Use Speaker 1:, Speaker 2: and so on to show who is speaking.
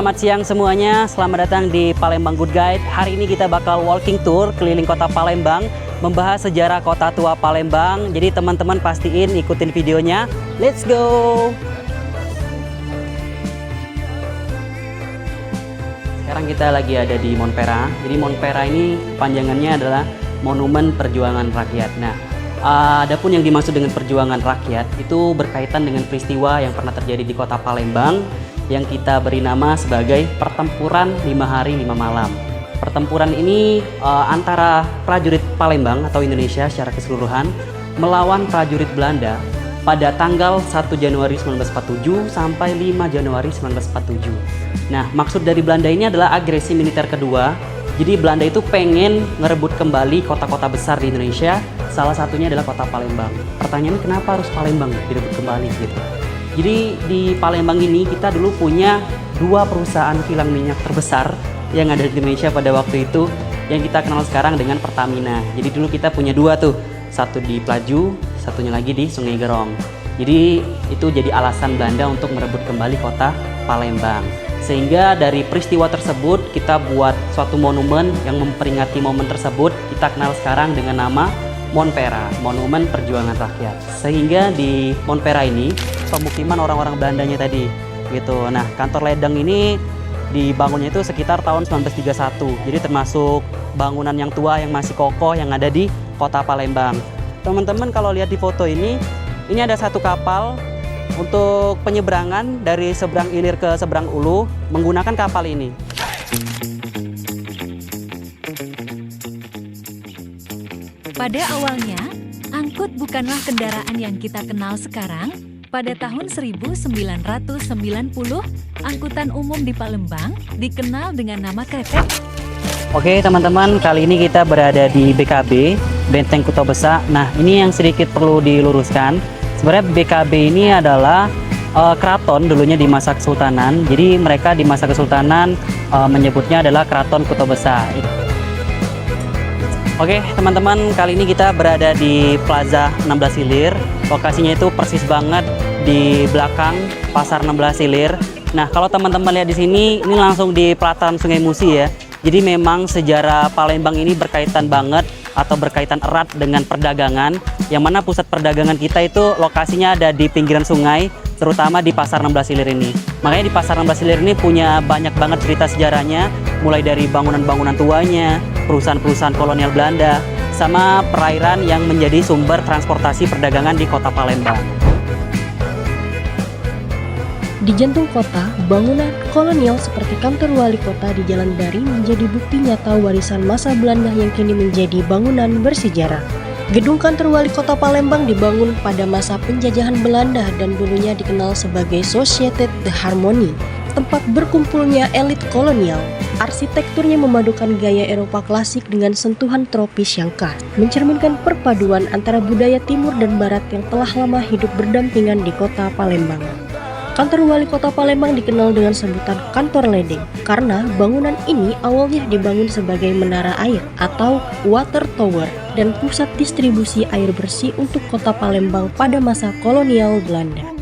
Speaker 1: Selamat siang semuanya, selamat datang di Palembang Good Guide. Hari ini kita bakal walking tour keliling kota Palembang, membahas sejarah kota tua Palembang. Jadi teman-teman pastiin ikutin videonya. Let's go! Sekarang kita lagi ada di Montpera. Jadi Montpera ini panjangannya adalah Monumen Perjuangan Rakyat. Nah, adapun yang dimaksud dengan perjuangan rakyat itu berkaitan dengan peristiwa yang pernah terjadi di kota Palembang yang kita beri nama sebagai Pertempuran 5 Hari 5 Malam. Pertempuran ini antara prajurit Palembang atau Indonesia secara keseluruhan melawan prajurit Belanda pada tanggal 1 Januari 1947 sampai 5 Januari 1947. Nah, maksud dari Belanda ini adalah agresi militer kedua. Jadi Belanda itu pengen ngerebut kembali kota-kota besar di Indonesia, salah satunya adalah kota Palembang. Pertanyaannya kenapa harus Palembang direbut kembali gitu? Jadi di Palembang ini kita dulu punya 2 perusahaan kilang minyak terbesar yang ada di Indonesia pada waktu itu, yang kita kenal sekarang dengan Pertamina. Jadi dulu kita punya 2 tuh, satu di Pelaju, satunya lagi di Sungai Gerong. Jadi itu jadi alasan Belanda untuk merebut kembali kota Palembang. Sehingga dari peristiwa tersebut kita buat suatu monumen yang memperingati momen tersebut, kita kenal sekarang dengan nama Montpera, Monumen Perjuangan Rakyat. Sehingga di Montpera ini pemukiman orang-orang Belandanya tadi gitu. Nah, kantor ledeng ini dibangunnya itu sekitar tahun 1931. Jadi termasuk bangunan yang tua yang masih kokoh yang ada di kota Palembang. Teman-teman kalau lihat di foto ini ada satu kapal untuk penyeberangan dari seberang ilir ke seberang ulu menggunakan kapal ini.
Speaker 2: Pada awalnya, angkut bukanlah kendaraan yang kita kenal sekarang. Pada tahun 1990, angkutan umum di Palembang dikenal dengan nama kretek.
Speaker 1: Oke teman-teman, kali ini kita berada di BKB, Benteng Kuto Besa. Nah, ini yang sedikit perlu diluruskan. Sebenarnya BKB ini adalah keraton dulunya di masa Kesultanan. Jadi mereka di masa Kesultanan menyebutnya adalah Keraton Kuto Besa. Oke teman-teman, kali ini kita berada di Plaza 16 Ilir. Lokasinya itu persis banget di belakang Pasar 16 Ilir. Nah, kalau teman-teman lihat di sini, ini langsung di pelataran Sungai Musi ya. Jadi memang sejarah Palembang ini berkaitan banget atau berkaitan erat dengan perdagangan. Yang mana pusat perdagangan kita itu lokasinya ada di pinggiran sungai, terutama di Pasar 16 Ilir ini. Makanya di Pasar 16 Ilir ini punya banyak banget cerita sejarahnya, mulai dari bangunan-bangunan tuanya, perusahaan-perusahaan kolonial Belanda, sama perairan yang menjadi sumber transportasi perdagangan di kota Palembang.
Speaker 3: Di jantung kota, bangunan kolonial seperti kantor wali kota di Jalan Dari menjadi bukti nyata warisan masa Belanda yang kini menjadi bangunan bersejarah. Gedung kantor wali kota Palembang dibangun pada masa penjajahan Belanda dan dulunya dikenal sebagai Société de Harmonie, tempat berkumpulnya elit kolonial. Arsitekturnya memadukan gaya Eropa klasik dengan sentuhan tropis yang khas, mencerminkan perpaduan antara budaya timur dan barat yang telah lama hidup berdampingan di kota Palembang. Kantor wali kota Palembang dikenal dengan sebutan kantor ledeng karena bangunan ini awalnya dibangun sebagai menara air atau water tower dan pusat distribusi air bersih untuk kota Palembang pada masa kolonial Belanda.